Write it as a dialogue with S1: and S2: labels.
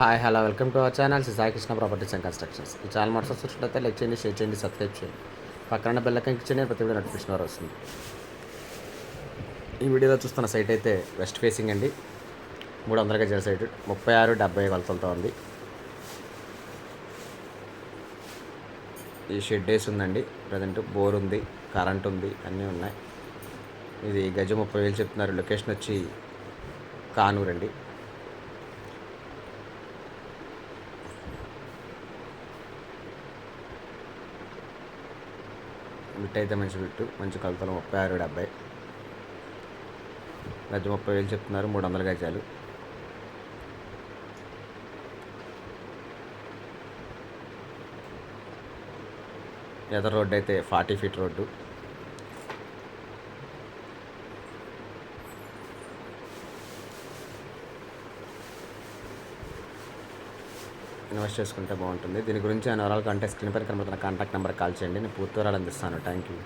S1: Hi hello welcome to our channel Sai Krishna properties and constructions. ఈ channel మొదటి చూసినట్లయితే like చేయండి, షేర్ చేయండి, సబ్స్క్రైబ్ చేయండి. పక్కన బెల్ ఐకాన్ క్లిక్ చేయండి, ప్రతి వీడియో నోటిఫికేషన్ ద్వారా వస్తుంది. ఈ వీడియోలో చూస్తున్న సైట్ అయితే వెస్ట్ ఫేసింగ్ అండి. 300 గజాల సైట్ 36-70 కొలతలతో ఉంది. ఈ షెడ్ వేసి ఉందండి. ప్రజెంట్ బోర్ ఉంది, కరెంట్ ఉంది, అన్నీ ఉన్నాయి. ఇది గజం 30,000 చెప్తున్నారు. లొకేషన్ వచ్చి కానూరు అండి. బిట్ అయితే మంచి బిట్టు, మంచి కొలతలు 36-70 గజం 30,000 చెప్తున్నారు. 300 గజాలు. ఎదర్ రోడ్డు అయితే 40 ఫీట్ రోడ్డు. ఇన్వెస్ట్ చేసుకుంటే బాగుంటుంది. దీని గురించి వివరాలు కంటే స్క్రీన్ పైన కనబడుతున్న కాంటాక్ట్ నెంబర్ కాల్ చేయండి. నేను పూర్తి వివరాలు అందిస్తాను. Thank you.